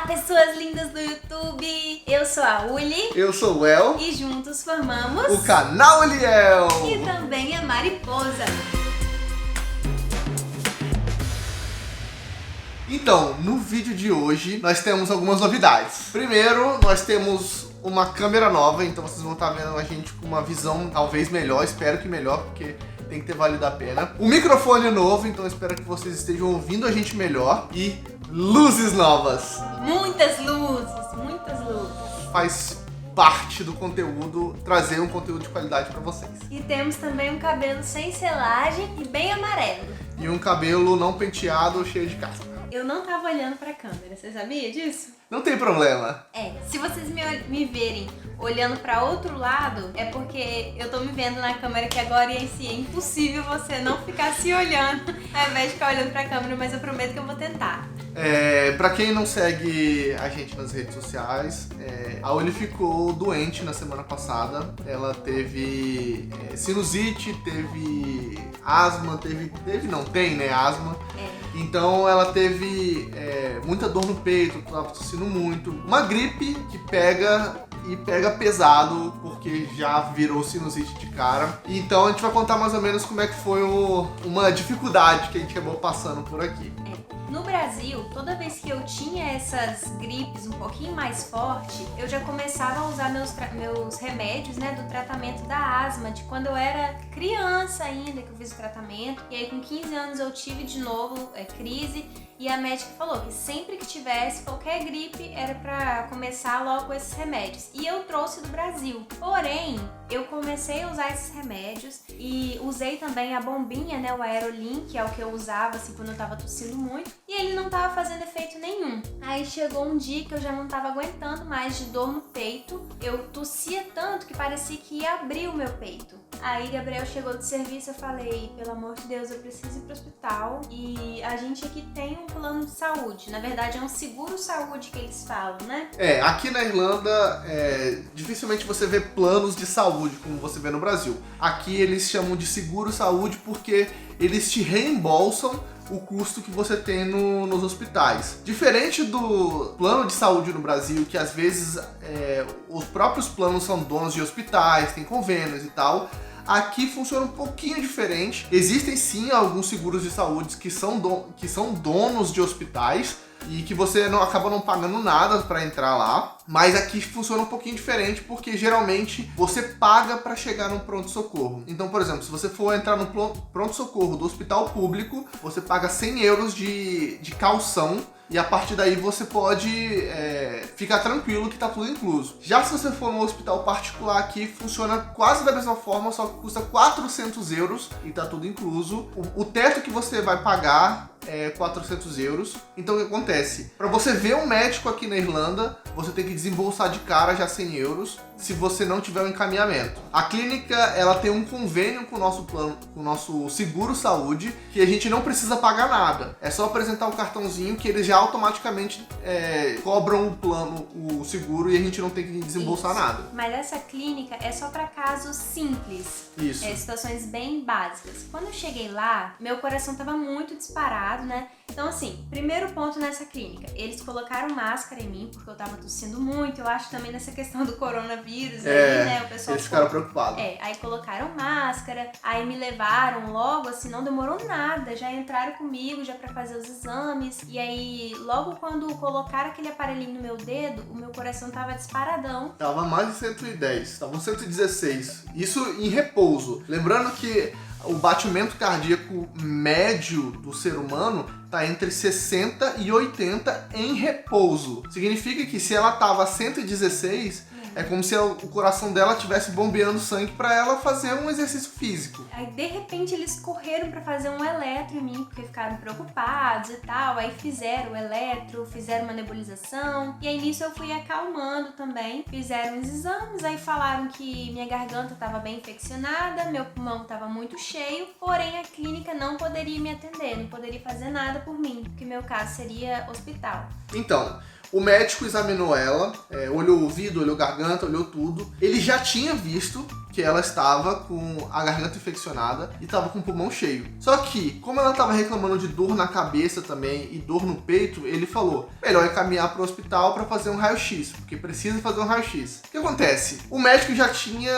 pessoas lindas do YouTube! Eu sou a Uli. Eu sou o El. E juntos formamos o canal Eliel. E também a Mariposa. Então, no vídeo de hoje nós temos algumas novidades. Primeiro, nós temos uma câmera nova, então vocês vão estar vendo a gente com uma visão talvez melhor, espero que melhor, porque tem que ter valido a pena. Um microfone novo, então espero que vocês estejam ouvindo a gente melhor. E luzes novas. Muitas luzes, muitas luzes. Faz parte do conteúdo trazer um conteúdo de qualidade para vocês. E temos também um cabelo sem selagem e bem amarelo. E um cabelo não penteado, cheio de casca. Eu não tava olhando pra câmera, você sabia disso? Não tem problema. Se vocês me verem olhando pra outro lado, é porque eu tô me vendo na câmera que agora em si é impossível você não ficar se olhando ao invés de ficar olhando pra câmera, mas eu prometo que eu vou tentar. Pra quem não segue a gente nas redes sociais, a Uli ficou doente na semana passada. Ela teve sinusite, teve asma, tem, né, asma. Então ela teve muita dor no peito, tava tossindo muito. Uma gripe que pega pesado, porque já virou sinusite de cara. Então a gente vai contar mais ou menos como é que foi uma dificuldade que a gente acabou passando por aqui. No Brasil, toda vez que eu tinha essas gripes um pouquinho mais forte, eu já começava a usar meus remédios, né, do tratamento da asma, de quando eu era criança ainda que eu fiz o tratamento. E aí com 15 anos eu tive de novo crise e a médica falou que sempre que tivesse qualquer gripe era pra começar logo com esses remédios. E eu trouxe do Brasil. Porém, eu comecei a usar esses remédios e usei também a bombinha, né, o Aerolin, que é o que eu usava assim quando eu tava tossindo muito, e ele não tava fazendo efeito nenhum. Aí chegou um dia que eu já não tava aguentando mais de dor no peito. Eu tossia tanto que parecia que ia abrir o meu peito. Aí Gabriel chegou do serviço, eu falei, pelo amor de Deus, eu preciso ir pro hospital. E a gente aqui tem um plano de saúde. Na verdade é um seguro saúde que eles falam, né? Aqui na Irlanda, dificilmente você vê planos de saúde como você vê no Brasil. Aqui eles chamam de seguro saúde porque eles te reembolsam o custo que você tem nos hospitais. Diferente do plano de saúde no Brasil, que às vezes os próprios planos são donos de hospitais, tem convênios e tal, aqui funciona um pouquinho diferente. Existem sim alguns seguros de saúde que são donos de hospitais e que você acaba não pagando nada para entrar lá, mas aqui funciona um pouquinho diferente porque geralmente você paga para chegar no pronto-socorro. Então, por exemplo, se você for entrar no pronto-socorro do hospital público, você paga 100 euros de caução e a partir daí você pode ficar tranquilo que tá tudo incluso. Já se você for no hospital particular aqui, funciona quase da mesma forma, só que custa 400 euros e tá tudo incluso. O teto que você vai pagar é 400 euros. Então o que acontece? Para você ver um médico aqui na Irlanda, você tem que desembolsar de cara já 100 euros se você não tiver um encaminhamento. A clínica, ela tem um convênio com o nosso plano, com o nosso seguro saúde, que a gente não precisa pagar nada. É só apresentar um cartãozinho que eles já automaticamente cobram o plano, o seguro, e a gente não tem que desembolsar nada. Mas essa clínica é só para casos simples. Isso. Situações bem básicas. Quando eu cheguei lá, meu coração tava muito disparado, né? Então assim, primeiro ponto nessa clínica, eles colocaram máscara em mim, porque eu tava tossindo muito. Eu acho também nessa questão do coronavírus aí, né? O pessoal eles ficaram preocupados. Aí colocaram máscara, aí me levaram logo, assim, não demorou nada. Já entraram comigo, já pra fazer os exames. E aí, logo quando colocaram aquele aparelhinho no meu dedo, o meu coração tava disparadão. Tava mais de 110, tava 116. Isso em repouso. Lembrando que o batimento cardíaco médio do ser humano tá entre 60 e 80 em repouso. Significa que se ela tava 116, é como se o coração dela estivesse bombeando sangue para ela fazer um exercício físico. Aí, de repente, eles correram para fazer um eletro em mim, porque ficaram preocupados e tal. Aí fizeram o eletro, fizeram uma nebulização. E aí, nisso, eu fui acalmando também. Fizeram os exames, aí falaram que minha garganta estava bem infeccionada, meu pulmão estava muito cheio. Porém, a clínica não poderia me atender, não poderia fazer nada por mim, porque meu caso seria hospital. Então, O médico examinou ela, olhou o ouvido, olhou a garganta, olhou tudo. Ele já tinha visto que ela estava com a garganta infeccionada e estava com o pulmão cheio. Só que, como ela estava reclamando de dor na cabeça também e dor no peito, ele falou, melhor encaminhar para o hospital para fazer um raio-x, porque precisa fazer um raio-x. O que acontece? O médico já tinha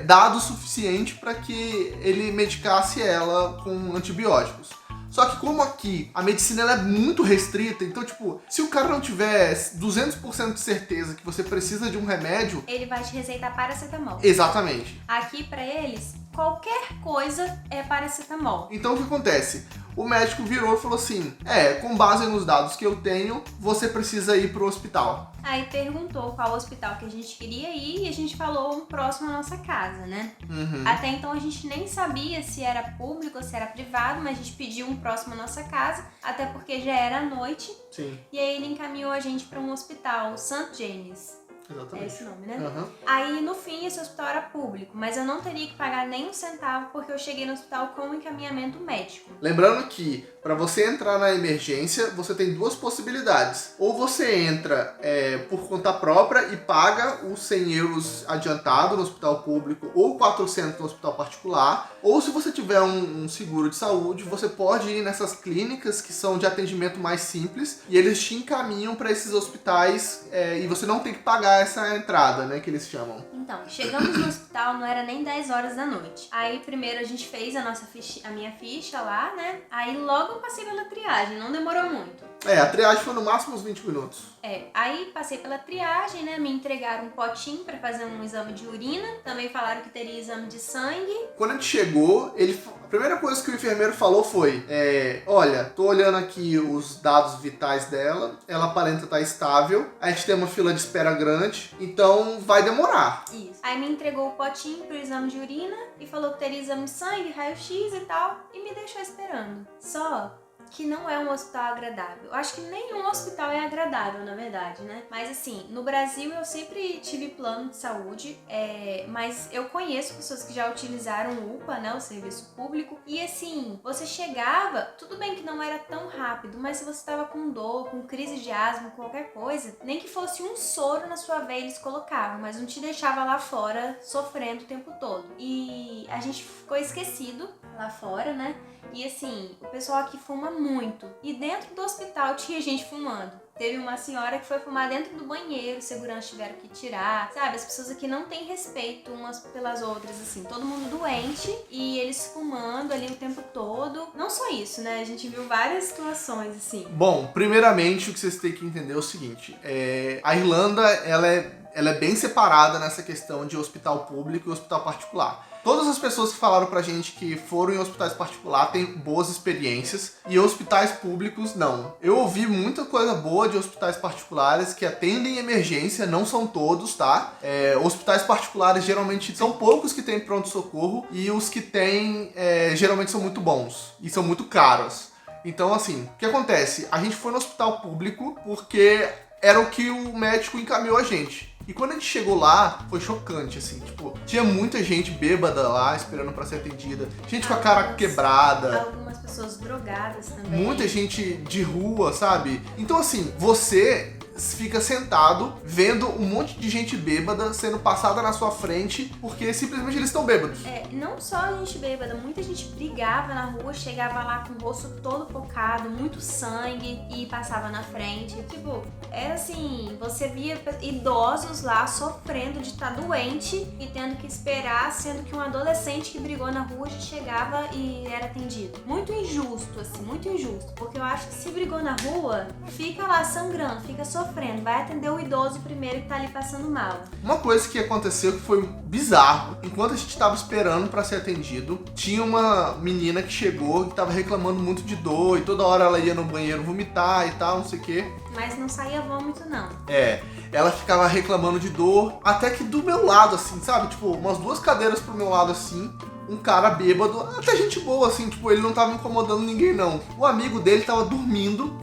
dado o suficiente para que ele medicasse ela com antibióticos. Só que como aqui a medicina ela é muito restrita, então tipo, se o cara não tiver 200% de certeza que você precisa de um remédio... Ele vai te receitar paracetamol. Exatamente. Aqui pra eles, qualquer coisa é paracetamol. Então o que acontece? O médico virou e falou assim, com base nos dados que eu tenho, você precisa ir pro hospital. Aí perguntou qual hospital que a gente queria ir e a gente falou um próximo à nossa casa, né? Uhum. Até então a gente nem sabia se era público ou se era privado, mas a gente pediu um próximo à nossa casa, até porque já era noite. Sim. E aí ele encaminhou a gente para um hospital, St. James. Exatamente. É esse nome, né? Uhum. Aí, no fim, esse hospital era público, mas eu não teria que pagar nem um centavo porque eu cheguei no hospital com um encaminhamento médico. Lembrando que, para você entrar na emergência, você tem duas possibilidades. Ou você entra por conta própria e paga os 100 euros adiantado no hospital público ou 400 no hospital particular. Ou se você tiver um seguro de saúde, você pode ir nessas clínicas que são de atendimento mais simples e eles te encaminham para esses hospitais e você não tem que pagar essa entrada, né, que eles chamam. Então, chegamos no hospital, não era nem 10 horas da noite. Aí, primeiro a gente fez a minha ficha lá, né? Aí logo eu passei pela triagem, não demorou muito. A triagem foi no máximo uns 20 minutos. Aí passei pela triagem, né? Me entregaram um potinho pra fazer um exame de urina. Também falaram que teria exame de sangue. Quando a gente chegou, a primeira coisa que o enfermeiro falou foi, olha, tô olhando aqui os dados vitais dela, ela aparenta estar estável, a gente tem uma fila de espera grande, então vai demorar. Isso. Aí me entregou o potinho pro exame de urina e falou que teria exame de sangue, raio-x e tal, e me deixou esperando. Só que não é um hospital agradável. Eu acho que nenhum hospital é agradável, na verdade, né? Mas assim, no Brasil eu sempre tive plano de saúde, mas eu conheço pessoas que já utilizaram o UPA, né, o serviço público, e assim, você chegava, tudo bem que não era tão rápido, mas se você tava com dor, com crise de asma, qualquer coisa, nem que fosse um soro na sua veia eles colocavam, mas não te deixava lá fora sofrendo o tempo todo. E a gente ficou esquecido lá fora, né? E assim, o pessoal aqui fuma muito. E dentro do hospital tinha gente fumando. Teve uma senhora que foi fumar dentro do banheiro, os seguranças tiveram que tirar. Sabe, as pessoas aqui não têm respeito umas pelas outras, assim. Todo mundo doente e eles fumando ali o tempo todo. Não só isso, né? A gente viu várias situações, assim. Bom, primeiramente o que vocês têm que entender é o seguinte. A Irlanda, ela é bem separada nessa questão de hospital público e hospital particular. Todas as pessoas que falaram pra gente que foram em hospitais particulares têm boas experiências e hospitais públicos não. Eu ouvi muita coisa boa de hospitais particulares que atendem emergência, não são todos, tá? Hospitais particulares geralmente são poucos que têm pronto-socorro e os que têm geralmente são muito bons e são muito caros. Então assim, o que acontece? A gente foi no hospital público porque era o que o médico encaminhou a gente. E quando a gente chegou lá, foi chocante, assim, tipo, tinha muita gente bêbada lá, esperando pra ser atendida, gente com a cara quebrada. Algumas pessoas drogadas também. Muita gente de rua, sabe? Então, assim, você fica sentado vendo um monte de gente bêbada sendo passada na sua frente porque simplesmente eles estão bêbados. Não só gente bêbada, muita gente brigava na rua, chegava lá com o rosto todo focado, muito sangue e passava na frente. Tipo, era assim, você via idosos lá sofrendo de estar doente e tendo que esperar, sendo que um adolescente que brigou na rua já chegava e era atendido. Muito injusto, assim, muito injusto. Porque eu acho que se brigou na rua, fica lá sangrando, fica sofrendo, vai atender o idoso primeiro que tá ali passando mal. Uma coisa que aconteceu que foi bizarro, enquanto a gente tava esperando pra ser atendido, tinha uma menina que chegou e tava reclamando muito de dor e toda hora ela ia no banheiro vomitar e tal, não sei o quê. Mas não saía vômito, não. Ela ficava reclamando de dor, até que do meu lado, assim, sabe? Tipo, umas 2 cadeiras pro meu lado, assim, um cara bêbado, até gente boa, assim, tipo, ele não tava incomodando ninguém, não. O amigo dele tava dormindo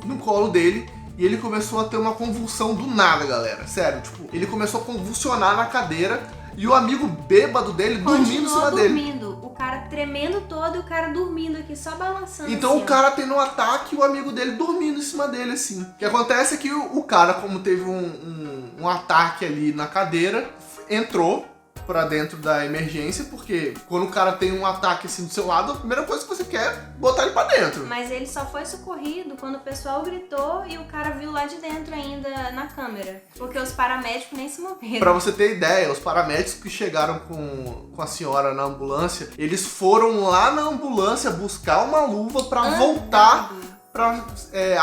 no colo dele. E ele começou a ter uma convulsão do nada, galera. Sério, tipo, ele começou a convulsionar na cadeira e o amigo bêbado dele dormindo em cima dele. O cara tremendo todo e o cara dormindo aqui, só balançando. Então assim, o cara tendo um ataque e o amigo dele dormindo em cima dele, assim. O que acontece é que o cara, como teve um ataque ali na cadeira, entrou pra dentro da emergência, porque quando o cara tem um ataque assim do seu lado, a primeira coisa que você quer é botar ele pra dentro. Mas ele só foi socorrido quando o pessoal gritou e o cara viu lá de dentro ainda na câmera. Porque os paramédicos nem se moveram. Pra você ter ideia, os paramédicos que chegaram com a senhora na ambulância, eles foram lá na ambulância buscar uma luva pra voltar pra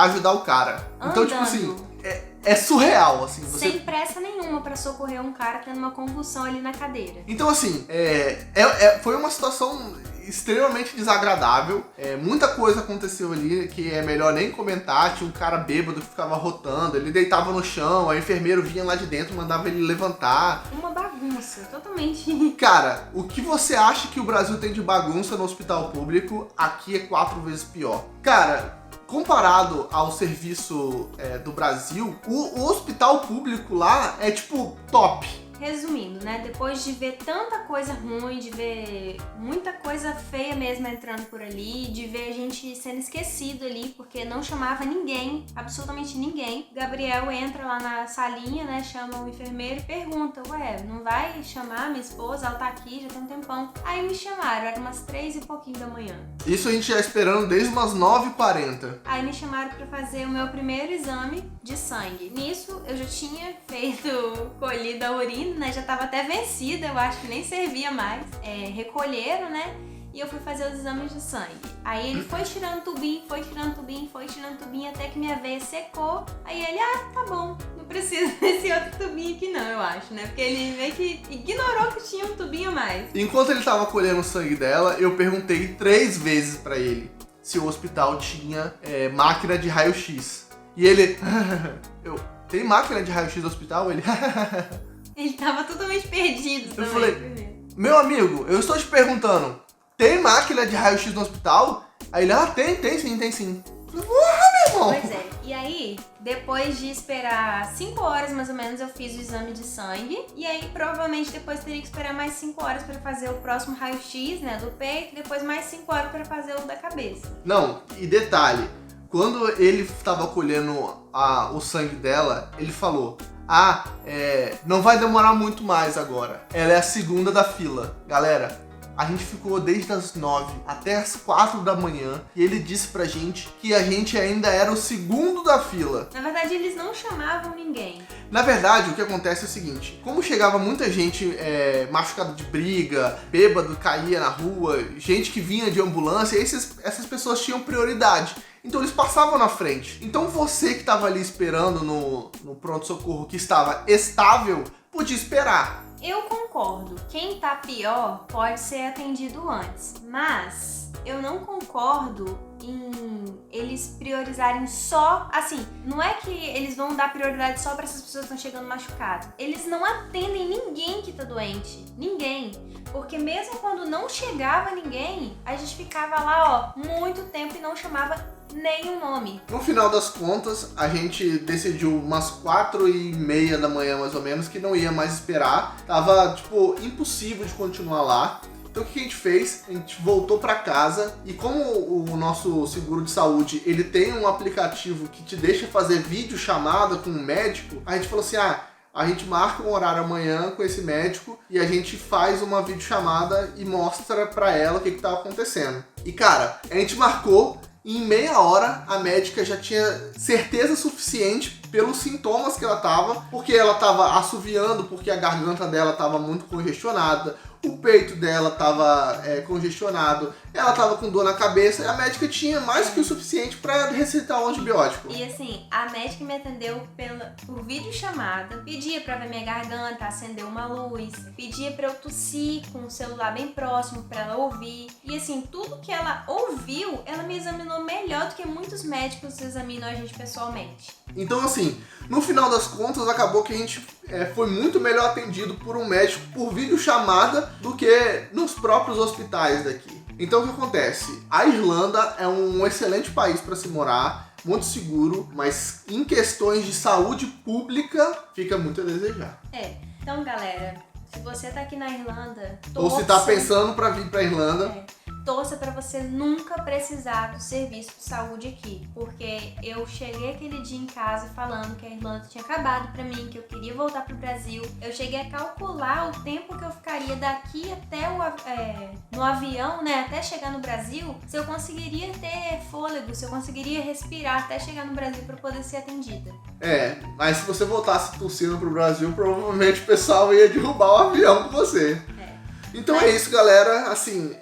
ajudar o cara. Então, tipo assim, é surreal, assim. Você... Sem pressa nenhuma pra socorrer um cara tendo uma convulsão ali na cadeira. Então, assim, foi uma situação extremamente desagradável. Muita coisa aconteceu ali que é melhor nem comentar. Tinha um cara bêbado que ficava rotando, ele deitava no chão, a enfermeira vinha lá de dentro, mandava ele levantar. Uma bagunça, totalmente. Cara, o que você acha que o Brasil tem de bagunça no hospital público, aqui é 4 vezes pior. Cara, comparado ao serviço do Brasil, o hospital público lá é tipo top. Resumindo, né? Depois de ver tanta coisa ruim, de ver muita coisa feia mesmo entrando por ali, de ver a gente sendo esquecido ali, porque não chamava ninguém, absolutamente ninguém. Gabriel entra lá na salinha, né? Chama o enfermeiro e pergunta: ué, não vai chamar minha esposa? Ela tá aqui, já tem um tempão. Aí me chamaram, era umas 3 e pouquinho da manhã. Isso a gente já esperando desde umas 9h40. Aí me chamaram pra fazer o meu primeiro exame de sangue. Nisso, eu já tinha feito colhido a urina, né? Já tava até vencida, eu acho que nem servia mais. Recolheram, né? E eu fui fazer os exames de sangue. Aí ele foi tirando tubinho, foi tirando tubinho, até que minha veia secou. Aí ele, tá bom, não precisa desse outro tubinho aqui não, eu acho, né? Porque ele meio que ignorou que tinha um tubinho a mais. Enquanto ele tava colhendo o sangue dela, eu perguntei 3 vezes pra ele se o hospital tinha máquina de raio-x. E ele, tem máquina de raio-x no hospital? Ele, ele tava totalmente perdido também. Eu falei, meu amigo, eu estou te perguntando, tem máquina de raio-x no hospital? Aí ele, tem sim. Eu falei, meu irmão! Pois é, e aí, depois de esperar 5 horas mais ou menos, eu fiz o exame de sangue. E aí, provavelmente, depois teria que esperar mais 5 horas para fazer o próximo raio-x, né, do peito. Depois mais 5 horas para fazer o da cabeça. Não, e detalhe, quando ele estava colhendo o sangue dela, ele falou, não vai demorar muito mais agora. Ela é a segunda da fila. Galera, a gente ficou desde as 9 até as 4 da manhã e ele disse pra gente que a gente ainda era o segundo da fila. Na verdade, eles não chamavam ninguém. Na verdade, o que acontece é o seguinte, como chegava muita gente machucada de briga, bêbado, caía na rua, gente que vinha de ambulância, essas pessoas tinham prioridade. Então eles passavam na frente. Então você que estava ali esperando no pronto-socorro, que estava estável, podia esperar. Eu concordo. Quem tá pior pode ser atendido antes. Mas eu não concordo em eles priorizarem só... Assim, não é que eles vão dar prioridade só para essas pessoas que estão chegando machucadas. Eles não atendem ninguém que tá doente. Ninguém. Porque mesmo quando não chegava ninguém, a gente ficava lá, muito tempo e não chamava nenhum nome. No final das contas, a gente decidiu umas 4h30 da manhã, mais ou menos, que não ia mais esperar. Tava, impossível de continuar lá. Então o que a gente fez? A gente voltou para casa e como o nosso seguro de saúde, ele tem um aplicativo que te deixa fazer videochamada com um médico, a gente falou assim, a gente marca um horário amanhã com esse médico e a gente faz uma videochamada e mostra pra ela o que tá acontecendo. E cara, a gente marcou e em meia hora a médica já tinha certeza suficiente pelos sintomas que ela tava, porque ela tava assoviando, porque a garganta dela tava muito congestionada, o peito dela tava congestionado, ela tava com dor na cabeça e a médica tinha mais que o suficiente para receitar um antibiótico. E assim, a médica me atendeu por videochamada, pedia pra ver minha garganta, acender uma luz, pedia pra eu tossir com o celular bem próximo pra ela ouvir. E assim, tudo que ela ouviu, ela me examinou melhor do que muitos médicos examinam a gente pessoalmente. Então assim, no final das contas, acabou que a gente foi muito melhor atendido por um médico por videochamada do que nos próprios hospitais daqui. Então o que acontece? A Irlanda é um excelente país para se morar, muito seguro, mas em questões de saúde pública fica muito a desejar. Então galera, se você tá aqui na Irlanda, Ou se tá pensando pra vir pra Irlanda. Torça pra você nunca precisar do serviço de saúde aqui, porque eu cheguei aquele dia em casa falando que a Irlanda tinha acabado pra mim, que eu queria voltar pro Brasil. Eu cheguei a calcular o tempo que eu ficaria daqui até no avião, né, até chegar no Brasil, se eu conseguiria ter fôlego, se eu conseguiria respirar até chegar no Brasil pra poder ser atendida. Mas se você voltasse tossindo pro Brasil, provavelmente o pessoal ia derrubar o avião com você. Então é isso, galera. Assim,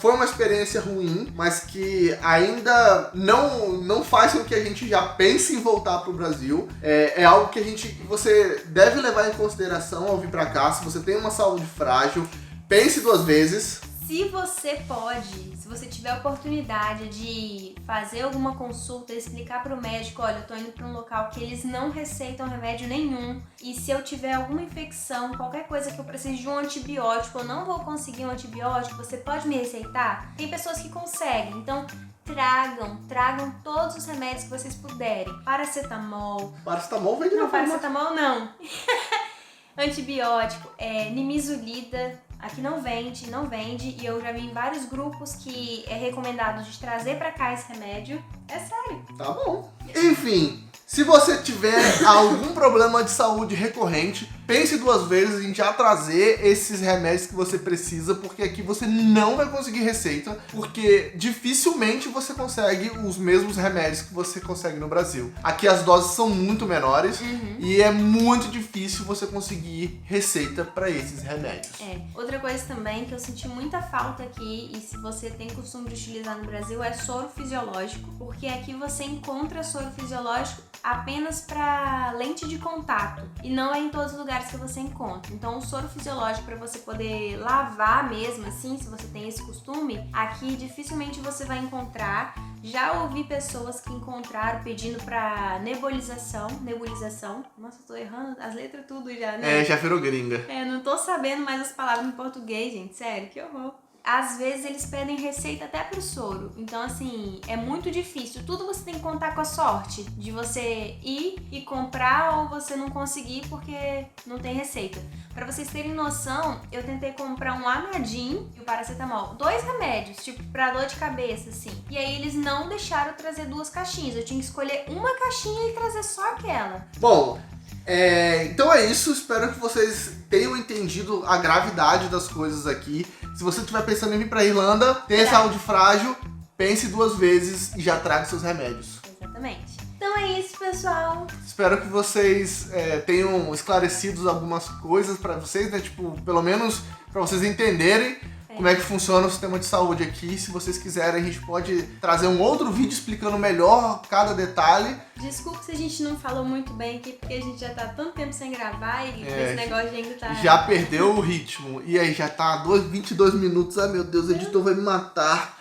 foi uma experiência ruim, mas que ainda não faz com que a gente já pense em voltar pro Brasil. É algo que você deve levar em consideração ao vir pra cá. Se você tem uma saúde frágil, pense 2 vezes. Se você tiver a oportunidade de fazer alguma consulta, explicar para o médico, olha, eu tô indo para um local que eles não receitam remédio nenhum, e se eu tiver alguma infecção, qualquer coisa que eu precise de um antibiótico, eu não vou conseguir um antibiótico, você pode me receitar? Tem pessoas que conseguem, então tragam todos os remédios que vocês puderem. Paracetamol. Paracetamol vende na farmácia. Paracetamol não. Antibiótico, nimesulida. Aqui não vende, e eu já vi em vários grupos que é recomendado de trazer pra cá esse remédio. É sério. Tá bom. Enfim, se você tiver algum problema de saúde recorrente, pense 2 vezes em já trazer esses remédios que você precisa, porque aqui você não vai conseguir receita, porque dificilmente você consegue os mesmos remédios que você consegue no Brasil. Aqui as doses são muito menores e é muito difícil você conseguir receita para esses remédios. Outra coisa também que eu senti muita falta aqui, e se você tem costume de utilizar no Brasil, é soro fisiológico, porque aqui você encontra soro fisiológico apenas para lente de contato, e não é em todos os lugares que você encontra. Então o soro fisiológico, para você poder lavar mesmo assim, se você tem esse costume, aqui dificilmente você vai encontrar. Já ouvi pessoas que encontraram pedindo pra nebulização. Nossa, eu tô errando as letras tudo já, né? Já virou gringa. Não tô sabendo mais as palavras em português, gente, sério, que horror. Às vezes eles pedem receita até pro soro, então assim, é muito difícil. Tudo você tem que contar com a sorte de você ir e comprar, ou você não conseguir porque não tem receita. Pra vocês terem noção, eu tentei comprar um Anadin e o paracetamol, 2 remédios, tipo pra dor de cabeça, assim. E aí eles não deixaram eu trazer 2 caixinhas, eu tinha que escolher uma caixinha e trazer só aquela. Bom, então é isso, espero que vocês tenham entendido a gravidade das coisas aqui. Se você estiver pensando em vir pra Irlanda, tenha saúde frágil, pense 2 vezes e já traga seus remédios. Exatamente. Então é isso, pessoal. Espero que vocês tenham esclarecido algumas coisas pra vocês, né? Tipo, pelo menos pra vocês entenderem como é que funciona o sistema de saúde aqui. Se vocês quiserem, a gente pode trazer um outro vídeo explicando melhor cada detalhe. Desculpa se a gente não falou muito bem aqui, porque a gente já tá há tanto tempo sem gravar e esse negócio ainda tá... Já perdeu o ritmo. E aí, já tá 22 minutos. Ai, meu Deus, o editor vai me matar.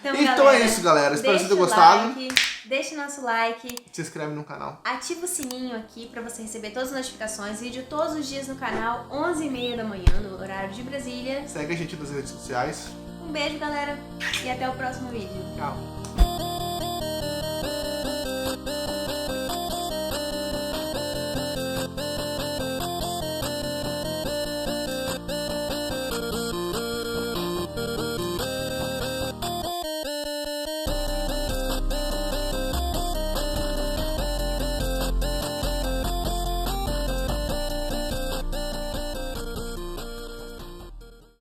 Então galera, é isso, galera. Espero que vocês tenham gostado. Deixe nosso like. Se inscreve no canal. Ativa o sininho aqui pra você receber todas as notificações. Vídeo todos os dias no canal, 11h30 da manhã, no horário de Brasília. Segue a gente nas redes sociais. Um beijo, galera. E até o próximo vídeo. Tchau.